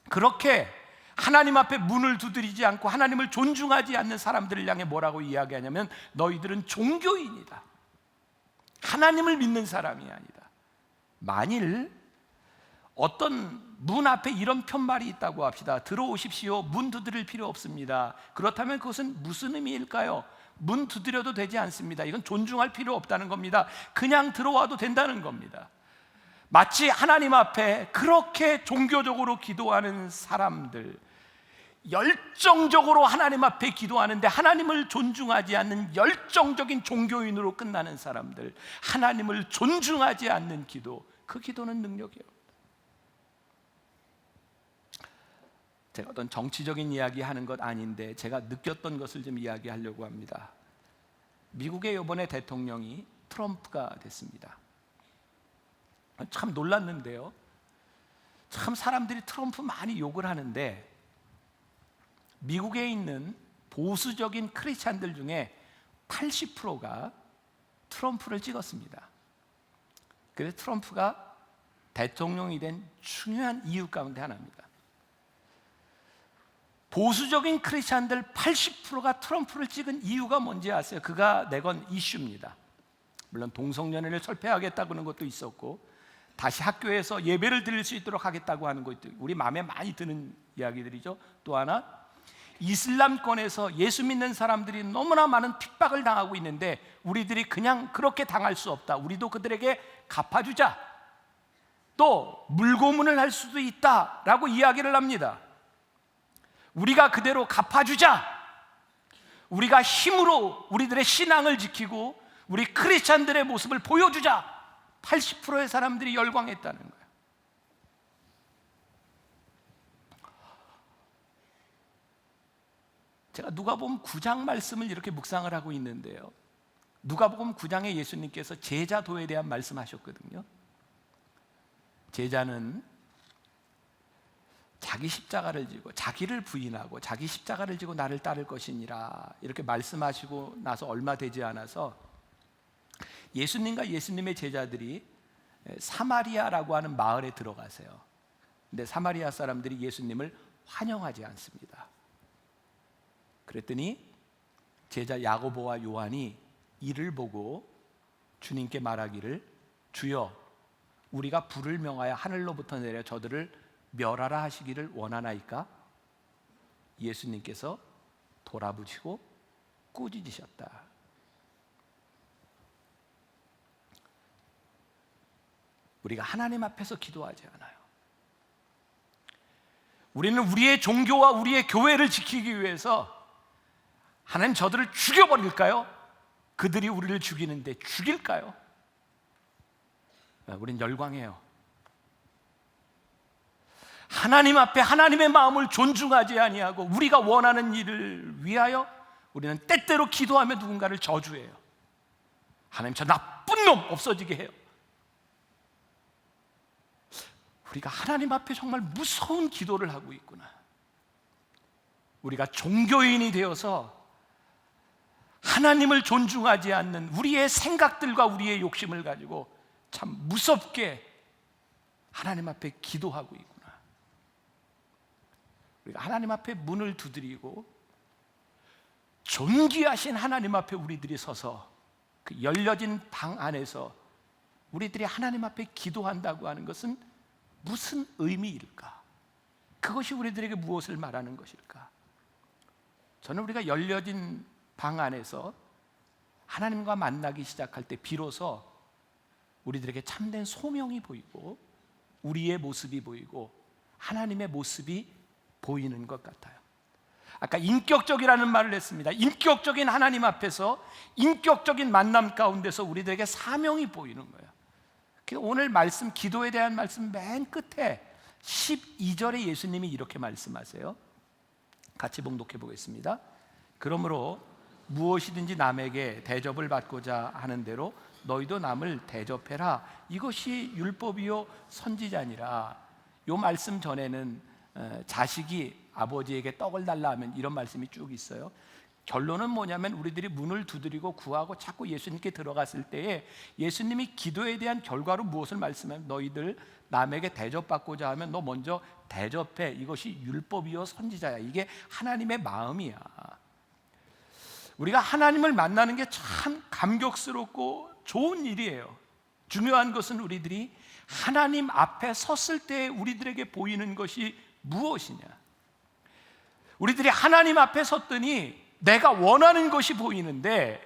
B: 그렇게 하나님 앞에 문을 두드리지 않고 하나님을 존중하지 않는 사람들을 향해 뭐라고 이야기하냐면 너희들은 종교인이다, 하나님을 믿는 사람이 아니다. 만일 어떤 문 앞에 이런 편말이 있다고 합시다. 들어오십시오, 문 두드릴 필요 없습니다. 그렇다면 그것은 무슨 의미일까요? 문 두드려도 되지 않습니다. 이건 존중할 필요 없다는 겁니다. 그냥 들어와도 된다는 겁니다. 마치 하나님 앞에 그렇게 종교적으로 기도하는 사람들, 열정적으로 하나님 앞에 기도하는데 하나님을 존중하지 않는 열정적인 종교인으로 끝나는 사람들, 하나님을 존중하지 않는 기도, 그 기도는 능력이 없다. 제가 어떤 정치적인 이야기 하는 것 아닌데 제가 느꼈던 것을 좀 이야기하려고 합니다. 미국의 이번에 대통령이 트럼프가 됐습니다. 참 놀랐는데요, 참 사람들이 트럼프 많이 욕을 하는데 미국에 있는 보수적인 크리스찬들 중에 80%가 트럼프를 찍었습니다. 그래서 트럼프가 대통령이 된 중요한 이유 가운데 하나입니다. 보수적인 크리스찬들 80%가 트럼프를 찍은 이유가 뭔지 아세요? 그가 내건 이슈입니다. 물론 동성연애를 철폐하겠다는 것도 있었고, 다시 학교에서 예배를 드릴 수 있도록 하겠다고 하는 것도 우리 마음에 많이 드는 이야기들이죠. 또 하나, 이슬람권에서 예수 믿는 사람들이 너무나 많은 핍박을 당하고 있는데 우리들이 그냥 그렇게 당할 수 없다, 우리도 그들에게 갚아주자, 또 물고문을 할 수도 있다라고 이야기를 합니다. 우리가 그대로 갚아주자, 우리가 힘으로 우리들의 신앙을 지키고 우리 크리스찬들의 모습을 보여주자. 80%의 사람들이 열광했다는 거예요. 제가 누가복음 9장 말씀을 이렇게 묵상을 하고 있는데요, 누가복음 9장에 예수님께서 제자도에 대한 말씀하셨거든요. 제자는 자기 십자가를 지고 자기를 부인하고 자기 십자가를 지고 나를 따를 것이니라, 이렇게 말씀하시고 나서 얼마 되지 않아서 예수님과 예수님의 제자들이 사마리아라고 하는 마을에 들어가세요. 근데 사마리아 사람들이 예수님을 환영하지 않습니다. 그랬더니 제자 야고보와 요한이 이를 보고 주님께 말하기를, 주여, 우리가 불을 명하여 하늘로부터 내려 저들을 멸하라 하시기를 원하나이까? 예수님께서 돌아보시고 꾸짖으셨다. 우리가 하나님 앞에서 기도하지 않아요. 우리는 우리의 종교와 우리의 교회를 지키기 위해서 하나님 저들을 죽여버릴까요? 그들이 우리를 죽이는데 죽일까요? 우린 열광해요. 하나님 앞에 하나님의 마음을 존중하지 아니하고 우리가 원하는 일을 위하여 우리는 때때로 기도하며 누군가를 저주해요. 하나님, 저 나쁜 놈 없어지게 해요. 우리가 하나님 앞에 정말 무서운 기도를 하고 있구나. 우리가 종교인이 되어서 하나님을 존중하지 않는 우리의 생각들과 우리의 욕심을 가지고 참 무섭게 하나님 앞에 기도하고 있구나. 우리가 하나님 앞에 문을 두드리고 존귀하신 하나님 앞에 우리들이 서서 그 열려진 방 안에서 우리들이 하나님 앞에 기도한다고 하는 것은 무슨 의미일까? 그것이 우리들에게 무엇을 말하는 것일까? 저는 우리가 열려진 방 안에서 하나님과 만나기 시작할 때 비로소 우리들에게 참된 소명이 보이고 우리의 모습이 보이고 하나님의 모습이 보이는 것 같아요. 아까 인격적이라는 말을 했습니다. 인격적인 하나님 앞에서 인격적인 만남 가운데서 우리들에게 사명이 보이는 거예요. 오늘 말씀, 기도에 대한 말씀 맨 끝에 12절에 예수님이 이렇게 말씀하세요. 같이 봉독해 보겠습니다. 그러므로 무엇이든지 남에게 대접을 받고자 하는 대로 너희도 남을 대접해라. 이것이 율법이요 선지자니라. 이 말씀 전에는 자식이 아버지에게 떡을 달라 하면 이런 말씀이 쭉 있어요. 결론은 뭐냐면 우리들이 문을 두드리고 구하고 자꾸 예수님께 들어갔을 때에 예수님이 기도에 대한 결과로 무엇을 말씀하면, 너희들 남에게 대접받고자 하면 너 먼저 대접해. 이것이 율법이요 선지자야. 이게 하나님의 마음이야. 우리가 하나님을 만나는 게 참 감격스럽고 좋은 일이에요. 중요한 것은 우리들이 하나님 앞에 섰을 때 우리들에게 보이는 것이 무엇이냐. 우리들이 하나님 앞에 섰더니 내가 원하는 것이 보이는데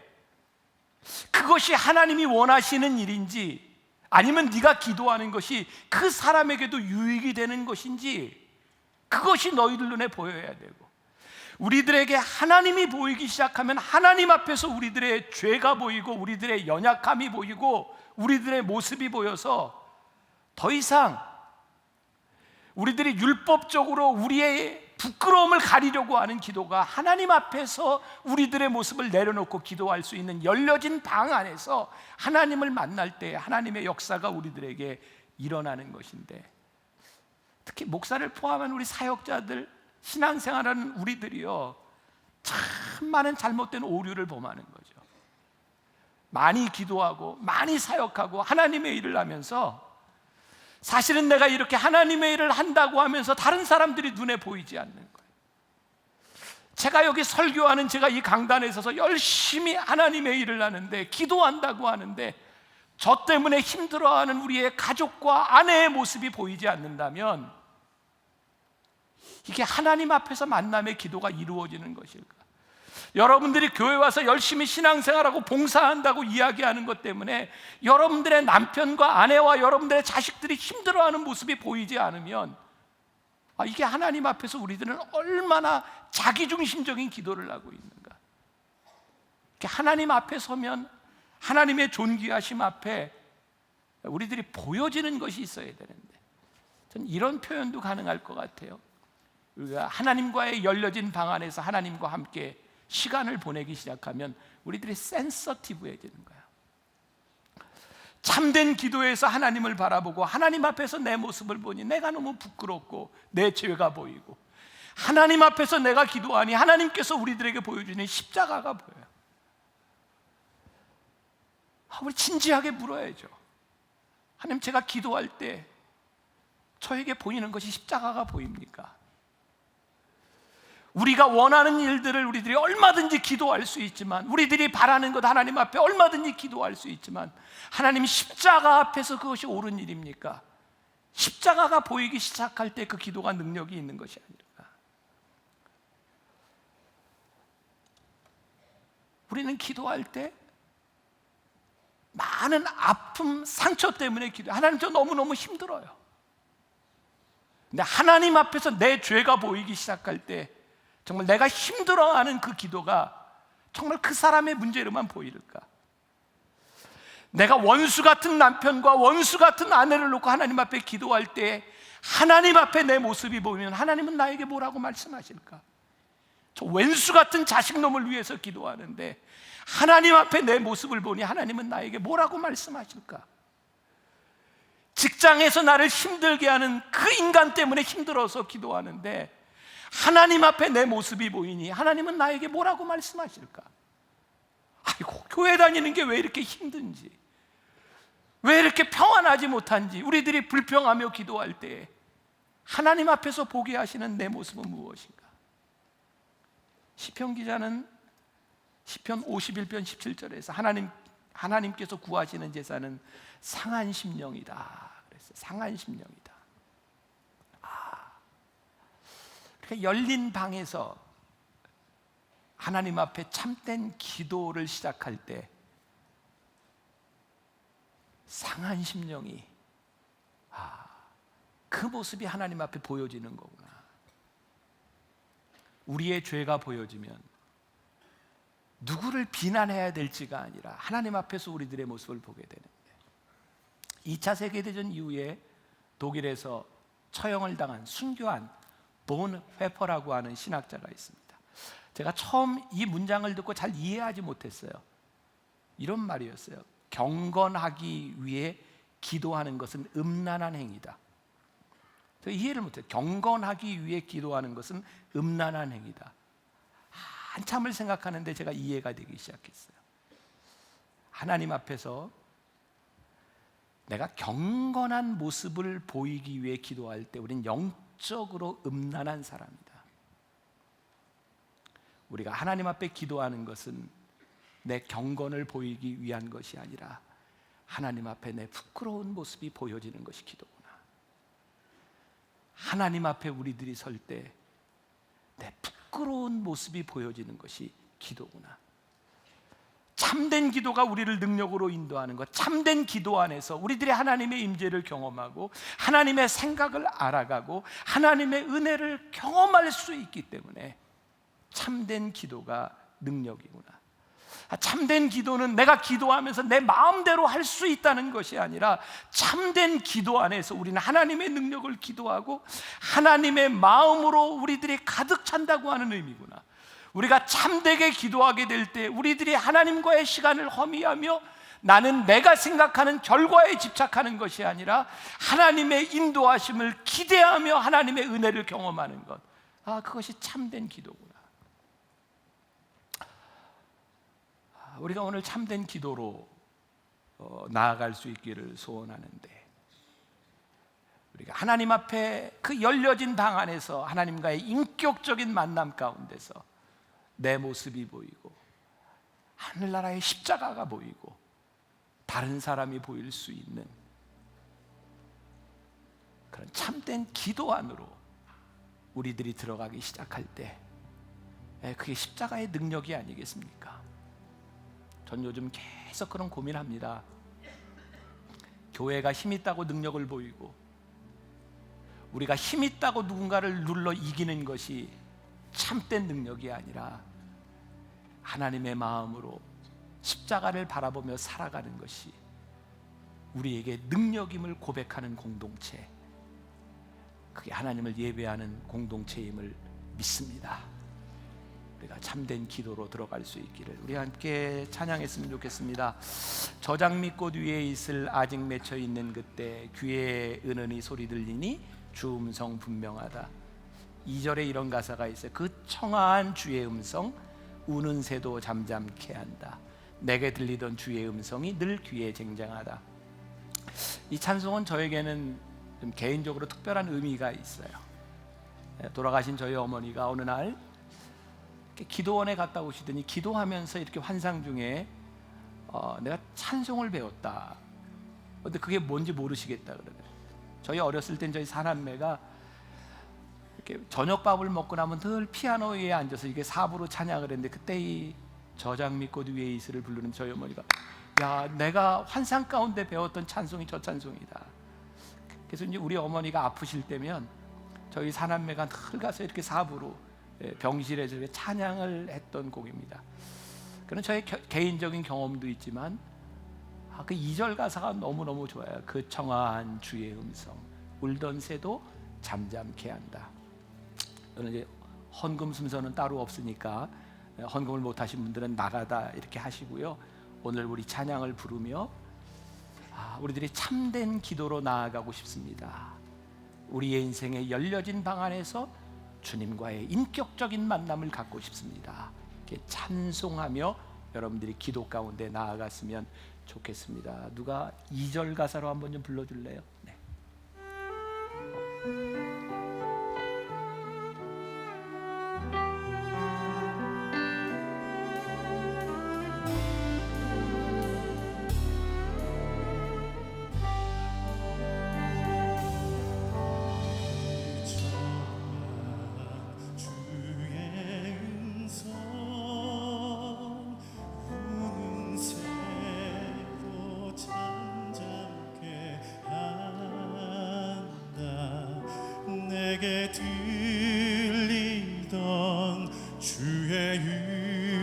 B: 그것이 하나님이 원하시는 일인지 아니면 네가 기도하는 것이 그 사람에게도 유익이 되는 것인지 그것이 너희들 눈에 보여야 되고, 우리들에게 하나님이 보이기 시작하면 하나님 앞에서 우리들의 죄가 보이고 우리들의 연약함이 보이고 우리들의 모습이 보여서 더 이상 우리들이 율법적으로 우리의 부끄러움을 가리려고 하는 기도가 하나님 앞에서 우리들의 모습을 내려놓고 기도할 수 있는 열려진 방 안에서 하나님을 만날 때 하나님의 역사가 우리들에게 일어나는 것인데, 특히 목사를 포함한 우리 사역자들, 신앙생활하는 우리들이요 참 많은 잘못된 오류를 범하는 거죠. 많이 기도하고 많이 사역하고 하나님의 일을 하면서 사실은 내가 이렇게 하나님의 일을 한다고 하면서 다른 사람들이 눈에 보이지 않는 거예요. 제가 여기 설교하는, 제가 이 강단에 서서 열심히 하나님의 일을 하는데, 기도한다고 하는데 저 때문에 힘들어하는 우리의 가족과 아내의 모습이 보이지 않는다면 이게 하나님 앞에서 만남의 기도가 이루어지는 것일까? 여러분들이 교회 와서 열심히 신앙생활하고 봉사한다고 이야기하는 것 때문에 여러분들의 남편과 아내와 여러분들의 자식들이 힘들어하는 모습이 보이지 않으면 이게 하나님 앞에서 우리들은 얼마나 자기중심적인 기도를 하고 있는가. 하나님 앞에 서면 하나님의 존귀하심 앞에 우리들이 보여지는 것이 있어야 되는데, 저는 이런 표현도 가능할 것 같아요. 우리가 하나님과의 열려진 방 안에서 하나님과 함께 시간을 보내기 시작하면 우리들이 센서티브해지는 거야. 참된 기도에서 하나님을 바라보고 하나님 앞에서 내 모습을 보니 내가 너무 부끄럽고 내 죄가 보이고, 하나님 앞에서 내가 기도하니 하나님께서 우리들에게 보여주는 십자가가 보여요. 우리 진지하게 물어야죠. 하나님, 제가 기도할 때 저에게 보이는 것이 십자가가 보입니까? 우리가 원하는 일들을 우리들이 얼마든지 기도할 수 있지만, 우리들이 바라는 것 하나님 앞에 얼마든지 기도할 수 있지만, 하나님 십자가 앞에서 그것이 옳은 일입니까? 십자가가 보이기 시작할 때 그 기도가 능력이 있는 것이 아닐까? 우리는 기도할 때 많은 아픔, 상처 때문에 기도해요. 하나님, 저 너무너무 힘들어요. 근데 하나님 앞에서 내 죄가 보이기 시작할 때 정말 내가 힘들어하는 그 기도가 정말 그 사람의 문제로만 보일까? 내가 원수 같은 남편과 원수 같은 아내를 놓고 하나님 앞에 기도할 때 하나님 앞에 내 모습이 보이면 하나님은 나에게 뭐라고 말씀하실까? 저 왼수 같은 자식놈을 위해서 기도하는데 하나님 앞에 내 모습을 보니 하나님은 나에게 뭐라고 말씀하실까? 직장에서 나를 힘들게 하는 그 인간 때문에 힘들어서 기도하는데 하나님 앞에 내 모습이 보이니 하나님은 나에게 뭐라고 말씀하실까? 아이고, 교회 다니는 게 왜 이렇게 힘든지, 왜 이렇게 평안하지 못한지 우리들이 불평하며 기도할 때 하나님 앞에서 보게 하시는 내 모습은 무엇인가? 시편 기자는 시편 51편 17절에서 하나님께서 구하시는 제사는 상한 심령이다 그랬어요. 상한 심령이다. 열린 방에서 하나님 앞에 참된 기도를 시작할 때 상한 심령이 그 모습이 하나님 앞에 보여지는 거구나. 우리의 죄가 보여지면 누구를 비난해야 될지가 아니라 하나님 앞에서 우리들의 모습을 보게 되는데, 2차 세계대전 이후에 독일에서 처형을 당한 순교한 본 회퍼라고 하는 신학자가 있습니다. 제가 처음 이 문장을 듣고 잘 이해하지 못했어요. 이런 말이었어요. 경건하기 위해 기도하는 것은 음란한 행위다. 제가 이해를 못해요. 경건하기 위해 기도하는 것은 음란한 행위다. 한참을 생각하는데 제가 이해가 되기 시작했어요. 하나님 앞에서 내가 경건한 모습을 보이기 위해 기도할 때 우린 영적으로 음란한 사람이다. 우리가 하나님 앞에 기도하는 것은 내 경건을 보이기 위한 것이 아니라 하나님 앞에 내 부끄러운 모습이 보여지는 것이 기도구나. 하나님 앞에 우리들이 설 때 내 부끄러운 모습이 보여지는 것이 기도구나. 참된 기도가 우리를 능력으로 인도하는 것, 참된 기도 안에서 우리들이 하나님의 임재를 경험하고 하나님의 생각을 알아가고 하나님의 은혜를 경험할 수 있기 때문에 참된 기도가 능력이구나. 참된 기도는 내가 기도하면서 내 마음대로 할 수 있다는 것이 아니라 참된 기도 안에서 우리는 하나님의 능력을 기도하고 하나님의 마음으로 우리들이 가득 찬다고 하는 의미구나. 우리가 참되게 기도하게 될 때 우리들이 하나님과의 시간을 허미하며 나는 내가 생각하는 결과에 집착하는 것이 아니라 하나님의 인도하심을 기대하며 하나님의 은혜를 경험하는 것, 그것이 참된 기도구나. 우리가 오늘 참된 기도로 나아갈 수 있기를 소원하는데, 우리가 하나님 앞에 그 열려진 방 안에서 하나님과의 인격적인 만남 가운데서 내 모습이 보이고 하늘나라의 십자가가 보이고 다른 사람이 보일 수 있는 그런 참된 기도 안으로 우리들이 들어가기 시작할 때 그게 십자가의 능력이 아니겠습니까? 전 요즘 계속 그런 고민합니다. 교회가 힘 있다고 능력을 보이고 우리가 힘 있다고 누군가를 눌러 이기는 것이 참된 능력이 아니라 하나님의 마음으로 십자가를 바라보며 살아가는 것이 우리에게 능력임을 고백하는 공동체, 그게 하나님을 예배하는 공동체임을 믿습니다. 우리가 참된 기도로 들어갈 수 있기를 우리 함께 찬양했으면 좋겠습니다. 저장 및 꽃 위에 있을 아직 맺혀 있는 그때 귀에 은은히 소리 들리니 주 음성 분명하다. 2절에 이런 가사가 있어요. 그 청아한 주의 음성 우는 새도 잠잠케 한다. 내게 들리던 주의 음성이 늘 귀에 쟁쟁하다. 이 찬송은 저에게는 좀 개인적으로 특별한 의미가 있어요. 돌아가신 저희 어머니가 어느 날 기도원에 갔다 오시더니 기도하면서 이렇게 환상 중에 내가 찬송을 배웠다. 근데 그게 뭔지 모르시겠다 그러더라고요. 저희 어렸을 땐 저희 사남매가 이렇게 저녁밥을 먹고 나면 늘 피아노 위에 앉아서 이게 사부로 찬양을 했는데 그때 이 저장 및 꽃 위에 있을을 부르는 저희 어머니가 야, 내가 환상 가운데 배웠던 찬송이 저 찬송이다. 그래서 이제 우리 어머니가 아프실 때면 저희 사남매가 늘 가서 이렇게 사부로 병실에서 이렇게 찬양을 했던 곡입니다. 그런 저의 개인적인 경험도 있지만 그 2절 가사가 너무너무 좋아요. 그 청아한 주의 음성 울던 새도 잠잠케 한다. 저는 이제 헌금 순서는 따로 없으니까 헌금을 못 하신 분들은 나가다 이렇게 하시고요. 오늘 우리 찬양을 부르며 우리들이 참된 기도로 나아가고 싶습니다. 우리의 인생에 열려진 방 안에서 주님과의 인격적인 만남을 갖고 싶습니다. 이렇게 찬송하며 여러분들이 기도 가운데 나아갔으면 좋겠습니다. 누가 2절 가사로 한번 좀 불러줄래요? 네.
C: 내게 들리던 주의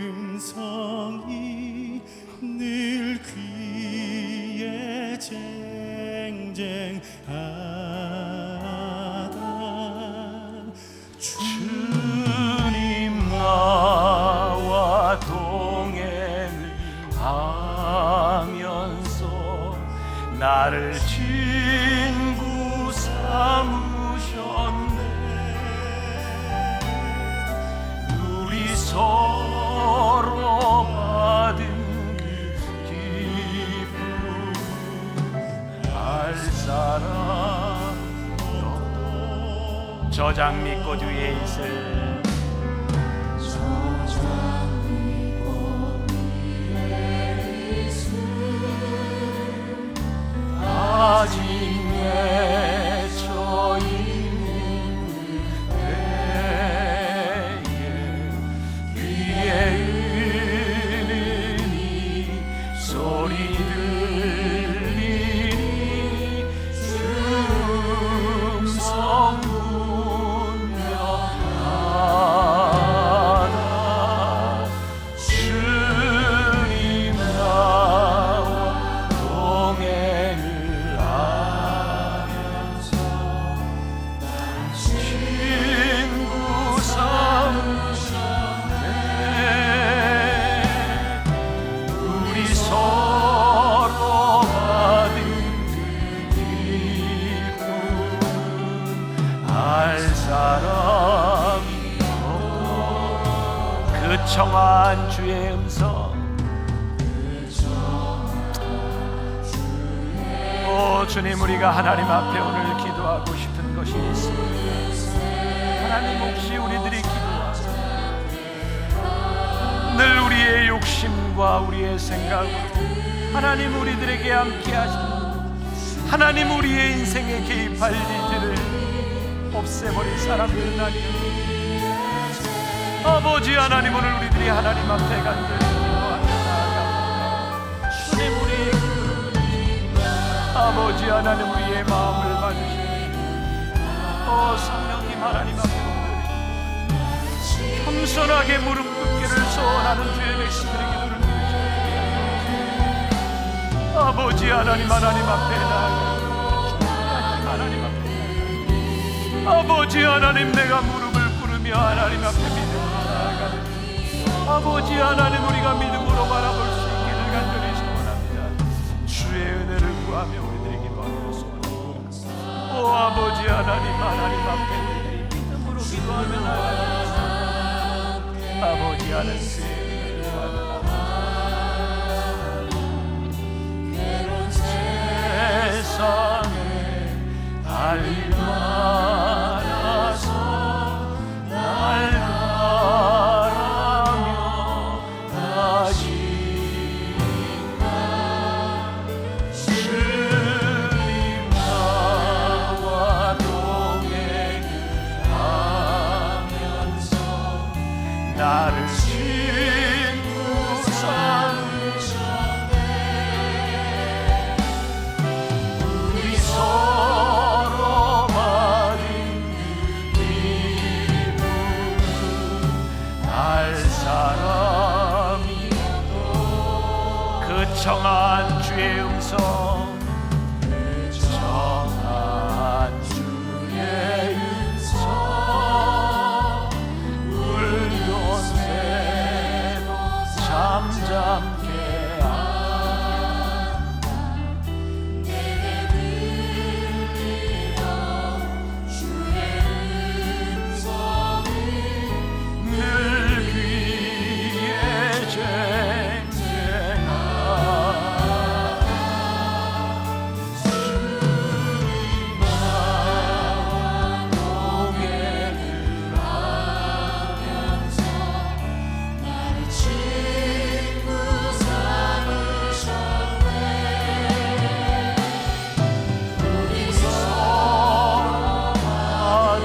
C: 음성이 늘 귀에 쟁쟁하다.
B: 주님 나와 동행을 하면서 나를 친구 삼으셨네. 우리 서로 받은 그 기쁨 알 사람 없도. 저장 및 꽃 위에 있을 아직 맺혀 있는 그대의 귀에 은은히 소리 들리니 주 음성 분명하다. 주님 나와 동행을 친구 삼으셨네. 우리 서로 받은 그 기쁨 알 사람이 없고. 그 청아한 주의 음성 오 주님, 우리가 하나님 앞에 오늘 기도하고 싶은 것이 있습니다. 하나님, 혹시 우리들이 기도하고 늘 우리의 욕심과 우리의 생각으로 하나님 우리들에게 함께 하시고 하나님 우리의 인생에 개입할 일들을 없애버린 사람들은 아니에요. 아버지 하나님, 오늘 우리들이 하나님 앞에 간절히 기도하며 나아갑니다. 주님, 우리의 아버지 하나님, 우리의 마음을 봐주시옵소서. 성령님, 하나님 앞에 겸손하게 무릎 꿇기를 소원하는 주의 백성들의 기도를 들으시옵소서. 아버지 하나님, 하나님 앞에 나아가 하나님 앞에 아버지 하나님, 내가 무릎을 꿇으며 하나님 앞에 믿음으로 나아가는 아버지 하나님, 우리가 믿음으로 바라볼 수 있기를 간절히 소원합니다. 주의 은혜를 구하며 우리들이 기도하며 소원합니다. 오 아버지 하나님, 하나님 앞에 우리들이 믿음으로 기도하며 나아갑니다. 아버지 하나님, 주의 은혜를 구하며 세상에 날마라서 날 바라며 하시니까 주님 나와 동행을 하면서 나를 친구 삼으셨네. 우리 서로 받은 그 기쁨은 날 사람이어도 그 청한 주의 음성, 청한 주의 음성, 울던 새도 잠잠케 한다. 내게 들리던 주의 음성이 늘 귀에 쟁쟁하다. 주님 나와 동행을 하면서 나를 친구 삼으셨네. 우리 서로 받은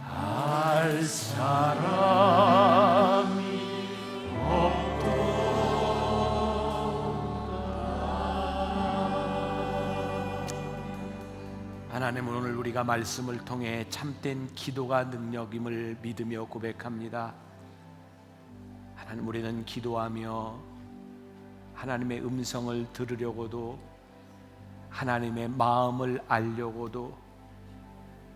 B: 알 사람이 하나님, 오늘 우리가 말씀을 통해 참된 기도가 능력임을 믿으며 고백합니다. 하나님, 우리는 기도하며 하나님의 음성을 들으려고도, 하나님의 마음을 알려고도,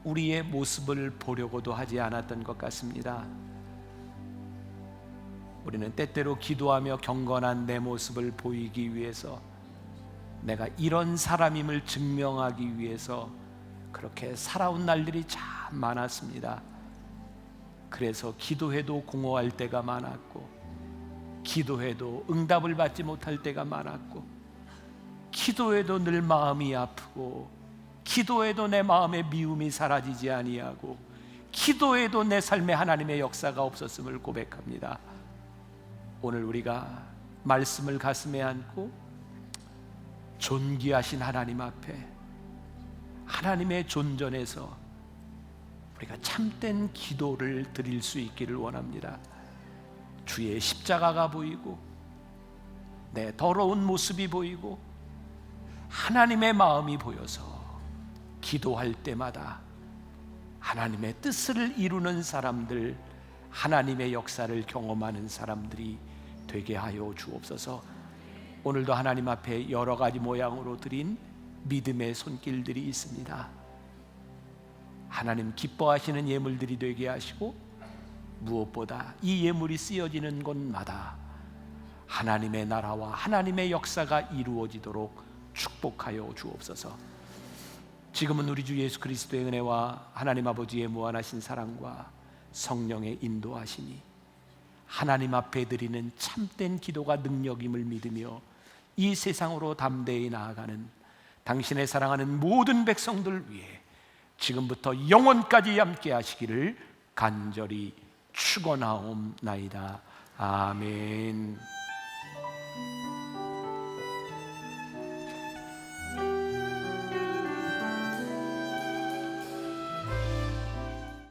B: 우리의 모습을 보려고도 하지 않았던 것 같습니다. 우리는 때때로 기도하며 경건한 내 모습을 보이기 위해서, 내가 이런 사람임을 증명하기 위해서 그렇게 살아온 날들이 참 많았습니다. 그래서 기도해도 공허할 때가 많았고, 기도해도 응답을 받지 못할 때가 많았고, 기도해도 늘 마음이 아프고, 기도해도 내 마음의 미움이 사라지지 아니하고, 기도해도 내 삶에 하나님의 역사가 없었음을 고백합니다. 오늘 우리가 말씀을 가슴에 안고 존귀하신 하나님 앞에, 하나님의 존전에서 우리가 참된 기도를 드릴 수 있기를 원합니다. 주의 십자가가 보이고, 내 더러운 모습이 보이고, 하나님의 마음이 보여서 기도할 때마다 하나님의 뜻을 이루는 사람들, 하나님의 역사를 경험하는 사람들이 되게 하여 주옵소서. 오늘도 하나님 앞에 여러 가지 모양으로 드린 믿음의 손길들이 있습니다. 하나님 기뻐하시는 예물들이 되게 하시고, 무엇보다 이 예물이 쓰여지는 곳마다 하나님의 나라와 하나님의 역사가 이루어지도록 축복하여 주옵소서. 지금은 우리 주 예수 그리스도의 은혜와 하나님 아버지의 무한하신 사랑과 성령의 인도하심이 하나님 앞에 드리는 참된 기도가 능력임을 믿으며 이 세상으로 담대히 나아가는 당신의 사랑하는 모든 백성들 위해 지금부터 영원까지 함께 하시기를 간절히 축원하옵나이다. 아멘.